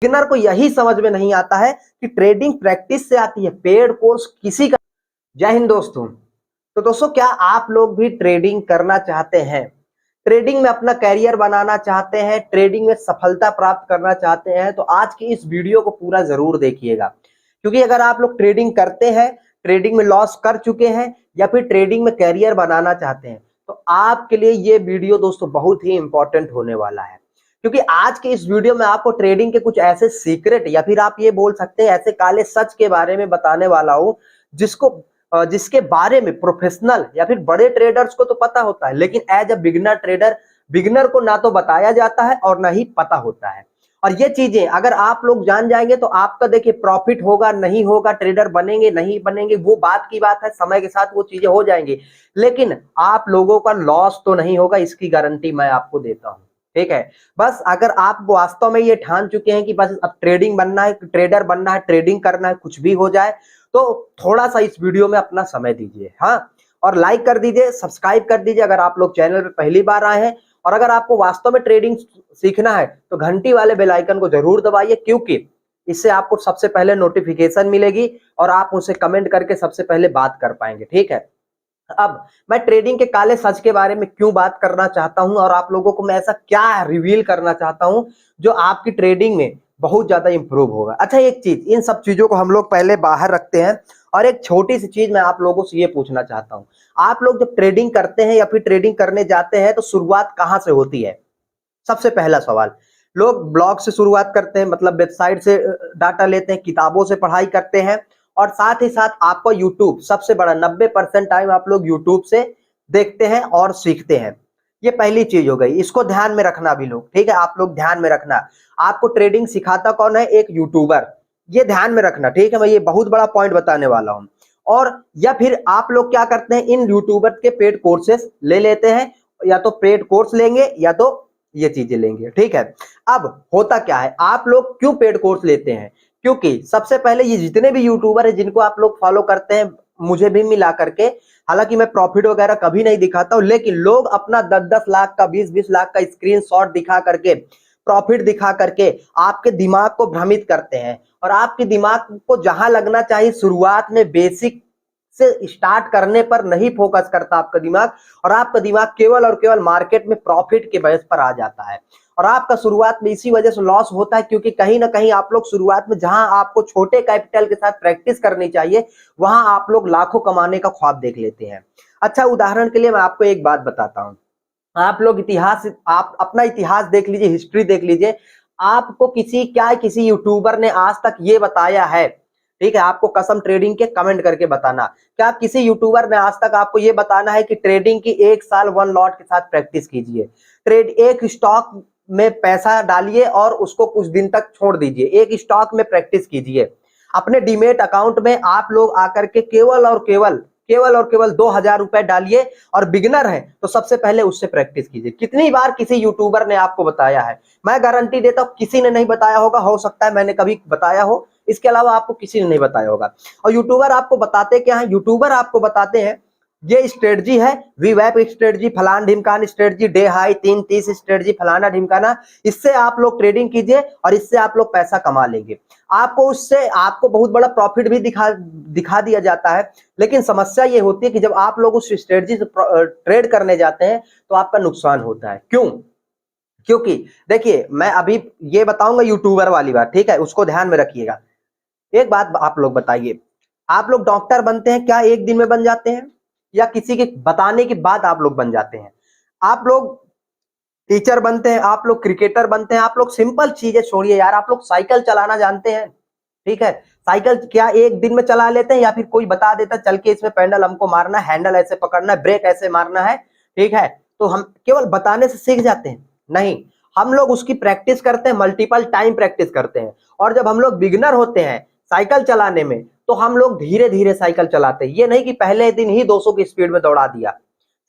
Beginner को यही समझ में नहीं आता है कि ट्रेडिंग प्रैक्टिस से आती है, पेड कोर्स किसी का। जय हिंद दोस्तों। तो दोस्तों, क्या आप लोग भी ट्रेडिंग करना चाहते हैं? ट्रेडिंग में अपना कैरियर बनाना चाहते हैं, ट्रेडिंग में सफलता प्राप्त करना चाहते हैं, तो आज की इस वीडियो को पूरा जरूर देखिएगा। क्योंकि अगर आप लोग ट्रेडिंग करते हैं, ट्रेडिंग में लॉस कर चुके हैं, या फिर ट्रेडिंग में कैरियर बनाना चाहते हैं, तो आपके लिए ये वीडियो दोस्तों बहुत ही इंपॉर्टेंट होने वाला है। क्योंकि आज के इस वीडियो में आपको ट्रेडिंग के कुछ ऐसे सीक्रेट, या फिर आप ये बोल सकते हैं ऐसे काले सच के बारे में बताने वाला हूं, जिसके बारे में प्रोफेशनल या फिर बड़े ट्रेडर्स को तो पता होता है, लेकिन as a beginner trader, beginner को ना तो बताया जाता है और ना ही पता होता है। और ये चीजें अगर आप लोग जान जाएंगे तो आपका देखिए प्रॉफिट होगा नहीं होगा, ट्रेडर बनेंगे नहीं बनेंगे, वो बात की बात है, समय के साथ वो चीजें हो जाएंगी, लेकिन आप लोगों का लॉस तो नहीं होगा, इसकी गारंटी मैं आपको देता हूं। ठीक है। बस अगर आप वास्तव में ये ठान चुके हैं कि बस अब ट्रेडिंग बनना है, ट्रेडर बनना है, ट्रेडिंग करना है, कुछ भी हो जाए, तो थोड़ा सा इस वीडियो में अपना समय दीजिए। हाँ, और लाइक कर दीजिए, सब्सक्राइब कर दीजिए अगर आप लोग चैनल पे पहली बार आए हैं। और अगर आपको वास्तव में ट्रेडिंग सीखना है तो घंटी वाले बेल आइकन को जरूर दबाइए, क्योंकि इससे आपको सबसे पहले नोटिफिकेशन मिलेगी और आप उसे कमेंट करके सबसे पहले बात कर पाएंगे। ठीक है। अब मैं ट्रेडिंग के काले सच के बारे में क्यों बात करना चाहता हूं, और आप लोगों को मैं ऐसा क्या रिवील करना चाहता हूं जो आपकी ट्रेडिंग में बहुत ज्यादा इंप्रूव होगा। अच्छा, एक चीज, इन सब चीजों को हम लोग पहले बाहर रखते हैं, और एक छोटी सी चीज मैं आप लोगों से ये पूछना चाहता हूं। आप लोग जब ट्रेडिंग करते हैं या फिर ट्रेडिंग करने जाते हैं तो शुरुआत कहां से होती है? सबसे पहला सवाल, लोग ब्लॉग से शुरुआत करते हैं, मतलब वेबसाइट से डाटा लेते हैं, किताबों से पढ़ाई करते हैं, और साथ ही साथ आपको यूट्यूब, सबसे बड़ा 90% टाइम आप लोग यूट्यूब से देखते हैं और सीखते हैं। ये पहली चीज हो गई, इसको ध्यान में रखना भी लोग। ठीक है, आप लोग ध्यान में रखना, आपको ट्रेडिंग सिखाता कौन है? एक यूट्यूबर। ये ध्यान में रखना। ठीक है, मैं ये बहुत बड़ा पॉइंट बताने वाला हूँ। और या फिर आप लोग क्या करते हैं, इन यूट्यूबर के पेड कोर्सेस ले लेते हैं, या तो पेड कोर्स लेंगे या तो ये चीजें लेंगे। ठीक है। अब होता क्या है, आप लोग क्यों पेड कोर्स लेते हैं? क्योंकि सबसे पहले ये जितने भी यूट्यूबर है जिनको आप लोग फॉलो करते हैं, मुझे भी मिला करके, हालांकि मैं प्रॉफिट वगैरह कभी नहीं दिखाता हूं, लेकिन लोग अपना 10-10 लाख का, 20-20 लाख का स्क्रीनशॉट दिखा करके, प्रॉफिट दिखा करके आपके दिमाग को भ्रमित करते हैं, और आपके दिमाग को जहां लगना चाहिए, शुरुआत में बेसिक से स्टार्ट करने पर नहीं फोकस करता आपका दिमाग, और आपका दिमाग केवल और केवल मार्केट में प्रॉफिट के बेस पर आ जाता है। और आपका शुरुआत में इसी वजह से लॉस होता है, क्योंकि कहीं ना कहीं आप लोग शुरुआत में जहां आपको छोटे कैपिटल के साथ प्रैक्टिस करनी चाहिए, वहां आप लोग लाखों कमाने का ख्वाब देख लेते हैं। अच्छा, उदाहरण के लिए मैं आपको एक बात बताता हूं। आप लोग इतिहास, आप अपना इतिहास देख लीजिए, हिस्ट्री देख लीजिए। आपको किसी यूट्यूबर ने आज तक ये बताया है? ठीक है, आपको कसम ट्रेडिंग के कमेंट करके बताना, क्या किसी यूट्यूबर ने आज तक आपको ये बताना है कि ट्रेडिंग की 1 साल 1 लॉट के साथ प्रैक्टिस कीजिए, ट्रेड एक स्टॉक में पैसा डालिए और उसको कुछ दिन तक छोड़ दीजिए, एक स्टॉक में प्रैक्टिस कीजिए, अपने डीमेट अकाउंट में आप लोग आकर के केवल 2,000 रुपए डालिए, और बिगिनर है तो सबसे पहले उससे प्रैक्टिस कीजिए। कितनी बार किसी यूट्यूबर ने आपको बताया है? मैं गारंटी देता हूं किसी ने नहीं बताया होगा, हो सकता है मैंने कभी बताया हो, इसके अलावा आपको किसी ने नहीं बताया होगा। और यूट्यूबर आपको बताते क्या है? यूट्यूबर आपको बताते हैं ये स्ट्रेटजी है, वीवैप स्ट्रेटजी, फलान ढिमकान स्ट्रेटजी, डे हाई 330 स्ट्रेटजी, फलाना ढिमकाना, इससे आप लोग ट्रेडिंग कीजिए और इससे आप लोग पैसा कमा लेंगे। आपको बहुत बड़ा प्रॉफिट भी दिखा दिया जाता है, लेकिन समस्या ये होती है कि जब आप लोग उस स्ट्रेटजी से ट्रेड करने जाते हैं तो आपका नुकसान होता है। क्यों? क्योंकि देखिए, मैं अभी ये बताऊंगा यूट्यूबर वाली बात, ठीक है, उसको ध्यान में रखिएगा। एक बात आप लोग बताइए, आप लोग डॉक्टर बनते हैं क्या एक दिन में बन जाते हैं, या किसी के बताने के बाद आप लोग बन जाते हैं? आप लोग टीचर बनते हैं, आप लोग क्रिकेटर बनते हैं, आप लोग सिंपल चीजें छोड़िए यार, आप लोग साइकिल चलाना जानते हैं? ठीक है, साइकिल क्या एक दिन में चला लेते हैं, या फिर कोई बता देता चल के इसमें पेंडल हमको मारना है, हैंडल ऐसे पकड़ना है, ब्रेक ऐसे मारना है, ठीक है, तो हम केवल बताने से सीख जाते हैं? नहीं, हम लोग उसकी प्रैक्टिस करते हैं, मल्टीपल टाइम प्रैक्टिस करते हैं। और जब हम लोग बिगिनर होते हैं साइकिल चलाने में, तो हम लोग धीरे धीरे साइकिल चलाते हैं। ये नहीं कि पहले दिन ही 200 की स्पीड में दौड़ा दिया,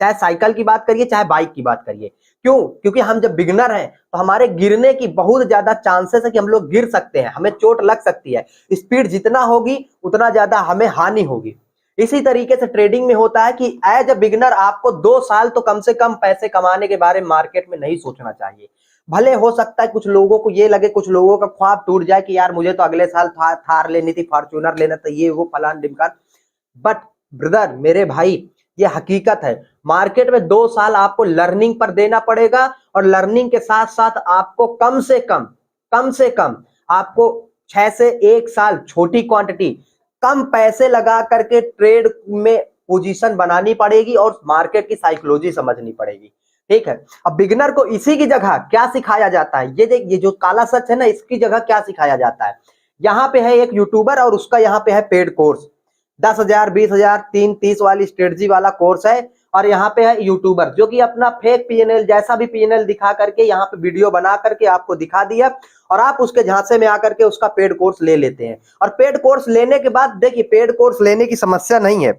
चाहे साइकिल की बात करिए चाहे बाइक की बात करिए। क्यों? क्योंकि हम जब बिगिनर हैं तो हमारे गिरने की बहुत ज्यादा चांसेस है कि हम लोग गिर सकते हैं, हमें चोट लग सकती है। स्पीड जितना होगी उतना ज्यादा हमें हानि होगी। इसी तरीके से ट्रेडिंग में होता है कि एज अ बिगिनर आपको 2 साल तो कम से कम पैसे कमाने के बारे में मार्केट में नहीं सोचना चाहिए। भले हो सकता है कुछ लोगों को ये लगे, कुछ लोगों का ख्वाब टूट जाए कि यार मुझे तो अगले साल थार लेनी थी, फॉर्च्यूनर लेना था, ये वो फलान ढिमकान। बट ब्रदर, मेरे भाई, ये हकीकत है। मार्केट में 2 साल आपको लर्निंग पर देना पड़ेगा, और लर्निंग के साथ साथ आपको कम से कम आपको 6 से 1 साल छोटी क्वांटिटी, कम पैसे लगा करके ट्रेड में पोजीशन बनानी पड़ेगी और मार्केट की साइकोलॉजी समझनी पड़ेगी। ठीक है, अब बिगिनर को इसी की जगह क्या सिखाया जाता है, ये देख, ये जो काला सच है ना, इसकी जगह क्या सिखाया जाता है। यहाँ पे है एक यूट्यूबर और उसका यहाँ पे है पेड कोर्स, 10,000, 20,000, 30 वाली स्ट्रेटजी वाला कोर्स है। और यहाँ पे है यूट्यूबर जो कि अपना फेक पीएनएल, जैसा भी पीएनएल दिखा करके यहाँ पे वीडियो बना करके आपको दिखा दिया, और आप उसके झांसे में आकर के उसका पेड कोर्स ले लेते हैं। और पेड कोर्स लेने के बाद देखिए, पेड कोर्स लेने की समस्या नहीं है,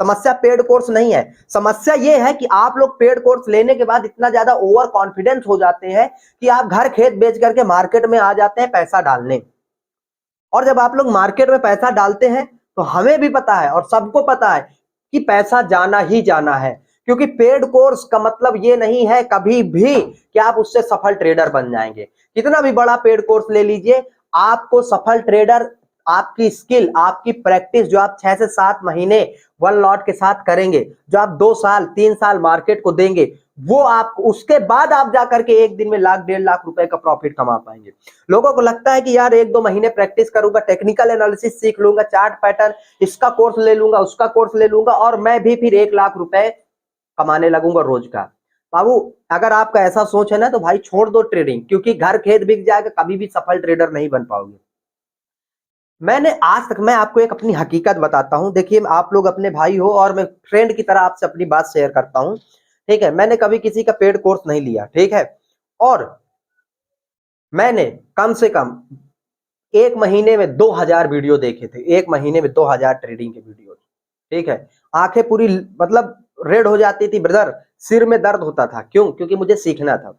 समस्या पेड कोर्स नहीं है। समस्या ये है कि आप लोग पेड कोर्स लेने के बाद इतना ज्यादा ओवर कॉन्फिडेंस हो जाते हैं कि आप घर खेत बेच करके मार्केट में आ जाते हैं पैसा डालने। और जब आप लोग मार्केट में पैसा डालते हैं तो हमें भी पता है और सबको पता है कि पैसा जाना ही जाना है, क्योंकि पेड कोर्स का मतलब ये नहीं है कभी भी कि आप उससे सफल ट्रेडर बन जाएंगे। कितना भी बड़ा पेड कोर्स ले लीजिए, आपको सफल ट्रेडर, आपकी स्किल, आपकी प्रैक्टिस जो आप 6 से 7 महीने वन लॉट के साथ करेंगे, जो आप 2 साल 3 साल मार्केट को देंगे, वो आप उसके बाद आप जाकर के एक दिन में लाख 1.5 लाख रुपए का प्रॉफिट कमा पाएंगे। लोगों को लगता है कि यार 1-2 महीने प्रैक्टिस करूंगा, टेक्निकल एनालिसिस सीख लूंगा, चार्ट पैटर्न, इसका कोर्स ले लूंगा, उसका कोर्स ले लूंगा, और मैं भी फिर 1 लाख रुपए कमाने लगूंगा रोज का। बाबू, अगर आपका ऐसा सोच है ना तो भाई छोड़ दो ट्रेडिंग, क्योंकि घर खेत बिक जाएगा, कभी भी सफल ट्रेडर नहीं बन पाओगे। मैंने आज तक, मैं आपको एक अपनी हकीकत बताता हूं, देखिए आप लोग अपने भाई हो और मैं फ्रेंड की तरह आपसे अपनी बात शेयर करता हूं। ठीक है, मैंने कभी किसी का पेड कोर्स नहीं लिया, ठीक है, और मैंने कम से कम 1 महीने में 2000 वीडियो देखे थे, 1 महीने में 2000 ट्रेडिंग के वीडियो। ठीक है, आंखें पूरी मतलब रेड हो जाती थी ब्रदर, सिर में दर्द होता था, क्यों? क्योंकि मुझे सीखना था।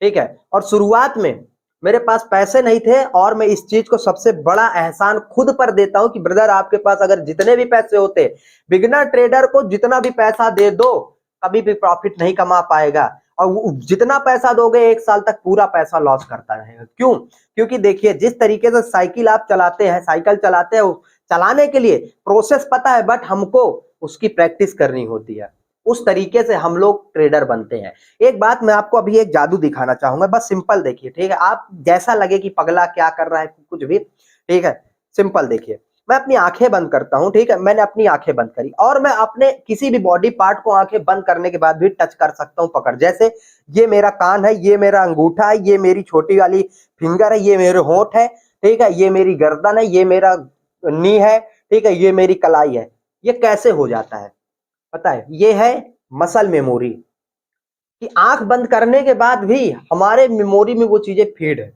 ठीक है, और शुरुआत में मेरे पास पैसे नहीं थे, और मैं इस चीज को सबसे बड़ा एहसान खुद पर देता हूं कि ब्रदर, आपके पास अगर जितने भी पैसे होते, बिगिनर ट्रेडर को जितना भी पैसा दे दो, कभी भी प्रॉफिट नहीं कमा पाएगा, और जितना पैसा दोगे 1 साल तक पूरा पैसा लॉस करता रहेगा। क्यों? क्योंकि देखिए, जिस तरीके से साइकिल आप चलाते हैं, साइकिल चलाते हैं, चलाने के लिए प्रोसेस पता है, बट हमको उसकी प्रैक्टिस करनी होती है। उस तरीके से हम लोग ट्रेडर बनते हैं। एक बात मैं आपको अभी एक जादू दिखाना चाहूंगा, बस सिंपल देखिए, ठीक है, आप जैसा लगे कि पगला क्या कर रहा है कुछ भी, ठीक है, सिंपल देखिए। मैं अपनी आंखें बंद करता हूं, ठीक है, मैंने अपनी आंखें बंद करी, और मैं अपने किसी भी बॉडी पार्ट को आंखें बंद करने के बाद भी टच कर सकता हूं, पकड़, जैसे ये मेरा कान है, ये मेरा अंगूठा है, ये मेरी छोटी वाली फिंगर है, ये मेरे होंठ है, ठीक है, ये मेरी गर्दन है, ये मेरा नी है, ठीक है, ये मेरी कलाई है। ये कैसे हो जाता है पता है? ये है मसल मेमोरी, कि आंख बंद करने के बाद भी हमारे मेमोरी में वो चीजें फीड है,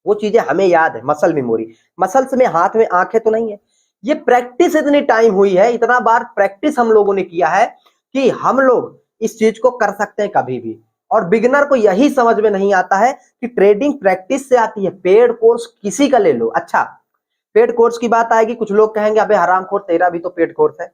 वो चीजें हमें याद है, मसल मेमोरी। मसल्स में हाथ में आंखें तो नहीं है। ये प्रैक्टिस इतनी टाइम हुई है, इतना बार प्रैक्टिस हम लोगों ने किया है कि हम लोग इस चीज को कर सकते हैं कभी भी। और बिगिनर को यही समझ में नहीं आता है कि ट्रेडिंग प्रैक्टिस से आती है। पेड कोर्स किसी का ले लो, अच्छा, पेड कोर्स की बात आएगी, कुछ लोग कहेंगे अबे हरामखोर, तेरा भी तो पेड कोर्स है।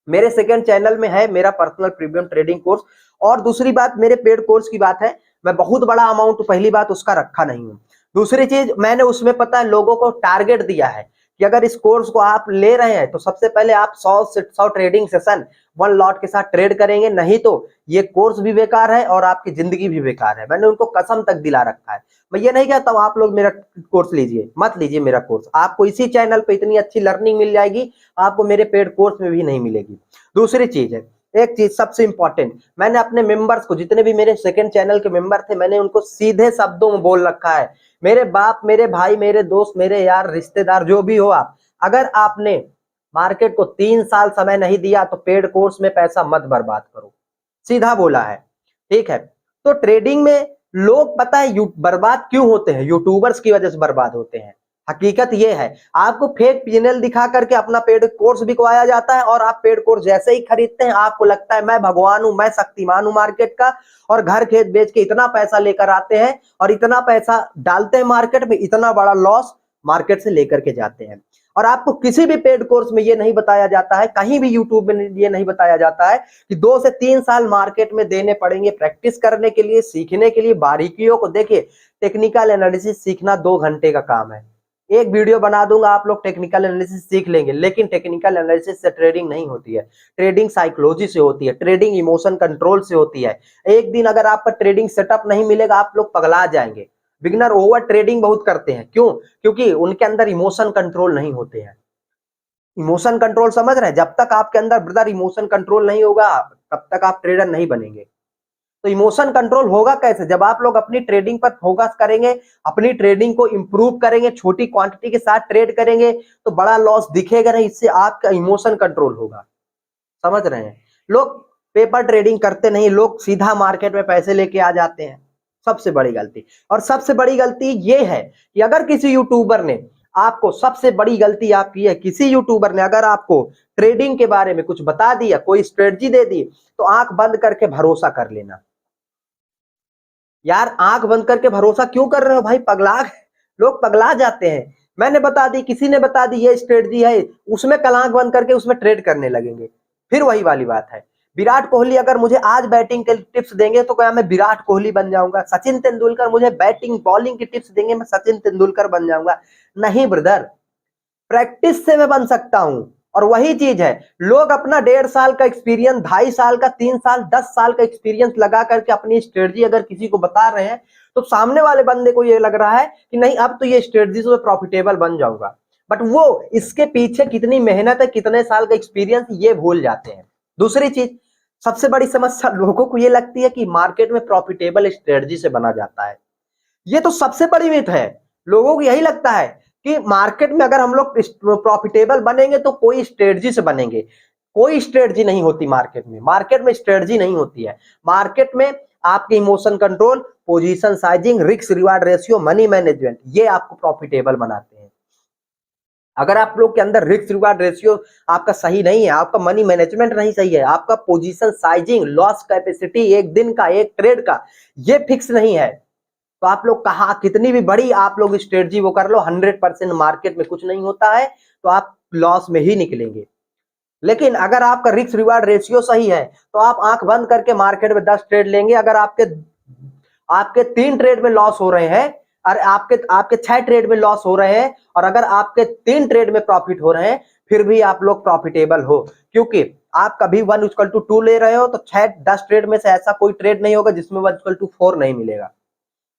मेरे सेकंड चैनल में है मेरा पर्सनल प्रीमियम ट्रेडिंग कोर्स। और दूसरी बात, मेरे पेड कोर्स की बात है, मैं बहुत बड़ा अमाउंट पहली बात उसका रखा नहीं हूं। दूसरी चीज, मैंने उसमें पता है लोगों को टारगेट दिया है कि अगर इस कोर्स को आप ले रहे हैं तो सबसे पहले आप 100 ट्रेडिंग सेशन वन लॉट के साथ ट्रेड करेंगे, नहीं तो ये कोर्स भी बेकार है और आपकी जिंदगी भी बेकार है। मैंने उनको कसम तक दिला रखा है। मैं ये नहीं कहता हूं आप लोग मेरा कोर्स लीजिए, मत लीजिए मेरा कोर्स, आपको इसी चैनल पे इतनी अच्छी लर्निंग मिल जाएगी, आपको मेरे पेड कोर्स में भी नहीं मिलेगी। दूसरी चीज है, एक चीज सबसे इंपॉर्टेंट, मैंने अपने मेंबर्स को, जितने भी मेरे सेकंड चैनल के मेंबर थे, मैंने उनको सीधे शब्दों में बोल रखा है, मेरे बाप, मेरे भाई, मेरे दोस्त, मेरे यार, रिश्तेदार, जो भी हो आप, अगर आपने मार्केट को 3 साल समय नहीं दिया तो पेड कोर्स में पैसा मत बर्बाद करो। सीधा बोला है, ठीक है। तो ट्रेडिंग में लोग पता है बर्बाद क्यों होते हैं? यूट्यूबर्स की वजह से बर्बाद होते हैं। हकीकत ये है, आपको फेक पीएनएल दिखा करके अपना पेड कोर्स बिकवाया जाता है, और आप पेड कोर्स जैसे ही खरीदते हैं आपको लगता है मैं भगवान हूं, मैं शक्तिमान हूं मार्केट का, और घर खेत बेच के इतना पैसा लेकर आते हैं और इतना पैसा डालते हैं मार्केट में, इतना बड़ा लॉस मार्केट से लेकर के जाते हैं। और आपको किसी भी पेड कोर्स में ये नहीं बताया जाता है, कहीं भी यूट्यूब में ये नहीं बताया जाता है कि 2 से 3 साल मार्केट में देने पड़ेंगे प्रैक्टिस करने के लिए, सीखने के लिए, बारीकियों को। देखिए, टेक्निकल एनालिसिस सीखना 2 घंटे का काम है। एक वीडियो बना दूंगा, आप लोग टेक्निकल एनालिसिस सीख लेंगे, लेकिन टेक्निकल एनालिसिस से ट्रेडिंग नहीं होती है। ट्रेडिंग साइकोलॉजी से होती है, ट्रेडिंग इमोशन कंट्रोल से होती है। एक दिन अगर आपका ट्रेडिंग सेटअप नहीं मिलेगा, आप लोग पगला जाएंगे। बिगिनर ओवर ट्रेडिंग बहुत करते हैं, क्यों? क्योंकि उनके अंदर इमोशन कंट्रोल नहीं होते हैं। इमोशन कंट्रोल समझ रहे हैं? जब तक आपके अंदर ब्रदर इमोशन कंट्रोल नहीं होगा, तब तक आप ट्रेडर नहीं बनेंगे। तो इमोशन कंट्रोल होगा कैसे? जब आप लोग अपनी ट्रेडिंग पर फोकस करेंगे, अपनी ट्रेडिंग को इंप्रूव करेंगे, छोटी क्वांटिटी के साथ ट्रेड करेंगे, तो बड़ा लॉस दिखेगा नहीं, इससे आपका इमोशन कंट्रोल होगा। समझ रहे हैं? लोग पेपर ट्रेडिंग करते नहीं, लोग सीधा मार्केट में पैसे लेके आ जाते हैं। सबसे बड़ी गलती। और सबसे बड़ी गलती ये है कि अगर किसी यूट्यूबर ने आपको, सबसे बड़ी गलती आपकी है, किसी यूट्यूबर ने अगर आपको ट्रेडिंग के बारे में कुछ बता दिया, कोई स्ट्रेटजी दे दी, तो आंख बंद करके भरोसा कर लेना। यार, आंख बंद करके भरोसा क्यों कर रहे हो भाई? लोग पगला जाते हैं। मैंने बता दी, किसी ने बता दी ये स्ट्रेटजी है, उसमें कल आंख बंद करके उसमें ट्रेड करने लगेंगे। फिर वही वाली बात है। विराट कोहली अगर मुझे आज बैटिंग के टिप्स देंगे तो क्या मैं विराट कोहली बन जाऊंगा? सचिन तेंदुलकर मुझे बैटिंग बॉलिंग की टिप्स देंगे, मैं सचिन तेंदुलकर बन जाऊंगा? नहीं ब्रदर, प्रैक्टिस से मैं बन सकता हूं। और वही चीज है, लोग अपना 1.5 साल का एक्सपीरियंस, 2.5 साल का, 3 साल, 10 साल का एक्सपीरियंस लगा करके अपनी स्ट्रेटजी अगर किसी को बता रहे हैं, तो सामने वाले बंदे को ये लग रहा है कि नहीं, अब तो ये स्ट्रेटजी से प्रॉफिटेबल बन जाऊंगा। बट वो इसके पीछे कितनी मेहनत है, कितने साल का एक्सपीरियंस, ये भूल जाते हैं। दूसरी चीज, सबसे बड़ी समस्या लोगों को ये लगती है कि मार्केट में प्रॉफिटेबल स्ट्रेटजी से बना जाता है। ये तो सबसे बड़ी मिथ है। लोगों को यही लगता है कि मार्केट में अगर हम लोग प्रॉफिटेबल बनेंगे तो कोई स्ट्रेटजी से बनेंगे। कोई स्ट्रेटजी नहीं होती मार्केट में। मार्केट में स्ट्रेटजी नहीं होती है। मार्केट में आपके emotion control, position sizing, risk reward ratio, money management, ये आपको प्रॉफिटेबल बनाते हैं। अगर आप लोग के अंदर रिस्क रिवार्ड रेशियो आपका सही नहीं है, आपका मनी मैनेजमेंट नहीं सही है, आपका पोजीशन साइजिंग, लॉस कैपेसिटी, एक दिन का, एक ट्रेड का, ये फिक्स नहीं है, तो आप लोग कहा कितनी भी बड़ी आप लोग स्ट्रेटजी वो कर लो, 100% मार्केट में कुछ नहीं होता है, तो आप लॉस में ही निकलेंगे। लेकिन अगर आपका रिस्क रिवार्ड रेशियो सही है, तो आप आंख बंद करके मार्केट में 10 ट्रेड लेंगे। अगर आपके आपके 3 ट्रेड में लॉस हो रहे हैं, और आपके आपके 6 ट्रेड में लॉस हो रहे हैं, और अगर आपके 3 ट्रेड में प्रॉफिट हो रहे हैं, फिर भी आप लोग प्रॉफिटेबल हो, क्योंकि आप कभी 1:2 ले रहे हो, तो 6-10 ट्रेड में से ऐसा कोई ट्रेड नहीं होगा जिसमें 1:4 नहीं मिलेगा।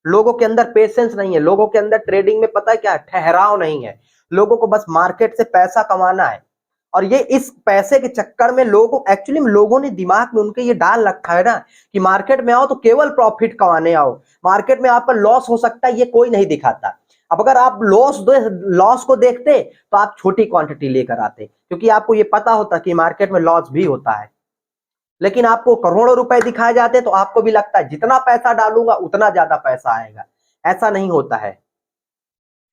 लोगों के अंदर पेशेंस नहीं है, लोगों के अंदर ट्रेडिंग में पता है क्या, ठहराव नहीं है। लोगों को बस मार्केट से पैसा कमाना है, और ये इस पैसे के चक्कर में लोगों एक्चुअली में लोगों ने दिमाग में उनके ये डाल रखा है ना कि मार्केट में आओ तो केवल प्रॉफिट कमाने आओ। मार्केट में आपका लॉस हो सकता है, ये कोई नहीं दिखाता। अब अगर आप लॉस को देखते तो आप छोटी क्वांटिटी लेकर आते, क्योंकि आपको ये पता होता कि मार्केट में लॉस भी होता है। लेकिन आपको करोड़ों रुपए दिखाए जाते तो आपको भी लगता है जितना पैसा डालूंगा उतना ज्यादा पैसा आएगा। ऐसा नहीं होता है,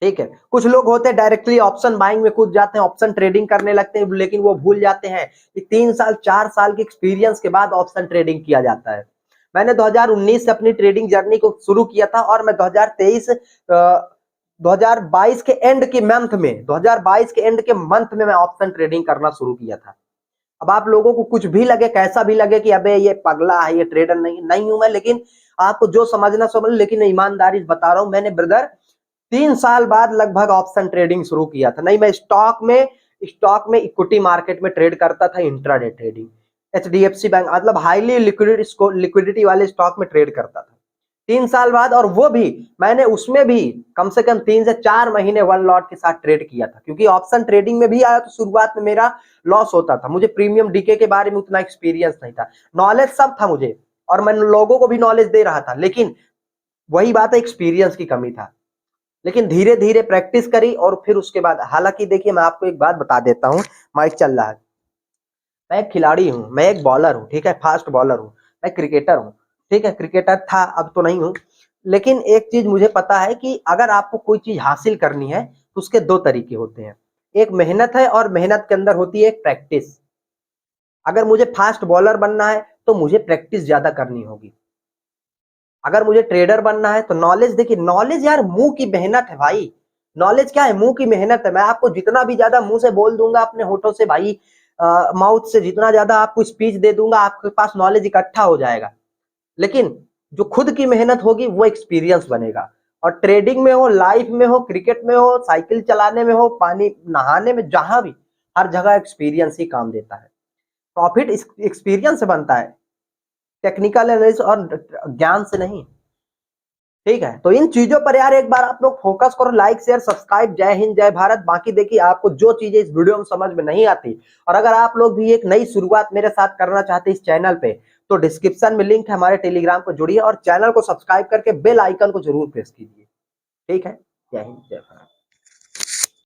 ठीक है। कुछ लोग होते हैं डायरेक्टली ऑप्शन बाइंग में कूद जाते हैं, ऑप्शन ट्रेडिंग करने लगते हैं, लेकिन वो भूल जाते हैं कि 3 साल 4 साल के एक्सपीरियंस के बाद ऑप्शन ट्रेडिंग किया जाता है। मैंने 2019 से अपनी ट्रेडिंग जर्नी को शुरू किया था, और मैं 2022 के एंड के मंथ में 2022 के एंड के मंथ में मैं ऑप्शन ट्रेडिंग करना शुरू किया था। अब आप लोगों को कुछ भी लगे, कैसा भी लगे कि अबे ये पगला है, ये ट्रेडर नहीं हूं मैं, लेकिन आपको जो समझना समझ, लेकिन ईमानदारी बता रहा हूं, मैंने ब्रदर 3 साल बाद लगभग ऑप्शन ट्रेडिंग शुरू किया था। नहीं, मैं स्टॉक में इक्विटी मार्केट में ट्रेड करता था, इंट्राडे ट्रेडिंग, HDFC बैंक, मतलब हाईली लिक्विडिटी वाले स्टॉक में ट्रेड करता था 3 साल बाद। और वो भी मैंने उसमें भी कम से कम 3 से 4 महीने वन लॉट के साथ ट्रेड किया था, क्योंकि ऑप्शन ट्रेडिंग में भी आया तो शुरुआत में मेरा लॉस होता था। मुझे प्रीमियम डीके के बारे में उतना एक्सपीरियंस नहीं था, नॉलेज सब था मुझे, और मैं लोगों को भी नॉलेज दे रहा था, लेकिन वही बात है, एक्सपीरियंस की कमी था। लेकिन धीरे धीरे प्रैक्टिस करी, और फिर उसके बाद, हालांकि देखिए मैं आपको एक बात बता देता हूँ, माइक चल रहा है, मैं एक खिलाड़ी हूँ, मैं एक बॉलर हूँ, ठीक है, फास्ट बॉलर हूँ, मैं क्रिकेटर हूँ, ठीक है, क्रिकेटर था, अब तो नहीं हूँ। लेकिन एक चीज मुझे पता है कि अगर आपको कोई चीज हासिल करनी है तो उसके 2 तरीके होते हैं, एक मेहनत है, और मेहनत के अंदर होती है एक प्रैक्टिस। अगर मुझे फास्ट बॉलर बनना है तो मुझे प्रैक्टिस ज्यादा करनी होगी। अगर मुझे ट्रेडर बनना है तो नॉलेज, देखिए नॉलेज यार मुंह की मेहनत है भाई। नॉलेज क्या है? मुंह की मेहनत है। मैं आपको जितना भी ज्यादा मुंह से बोल दूंगा अपने होठों से भाई, माउथ से जितना ज्यादा आपको स्पीच दे दूंगा, आपके पास नॉलेज इकट्ठा हो जाएगा। लेकिन जो खुद की मेहनत होगी वो एक्सपीरियंस बनेगा। और ट्रेडिंग में हो, लाइफ में हो, क्रिकेट में हो, साइकिल चलाने में हो, पानी नहाने में, जहां भी, हर जगह एक्सपीरियंस ही काम देता है। प्रॉफिट एक्सपीरियंस से बनता है, टेक्निकल एनालिसिस और ज्ञान से नहीं। ठीक है, तो इन चीजों पर यार एक बार आप लोग फोकस करो, लाइक शेयर सब्सक्राइब। जय हिंद जय भारत। बाकी देखिए, आपको जो चीजें इस वीडियो में समझ में नहीं आती, और अगर आप लोग भी एक नई शुरुआत मेरे साथ करना चाहते हैं इस चैनल पे, तो डिस्क्रिप्शन में लिंक है, हमारे टेलीग्राम को जुड़िए और चैनल को सब्सक्राइब करके बेल आइकन को जरूर प्रेस कीजिए। ठीक है, जय हिंद जय भारत।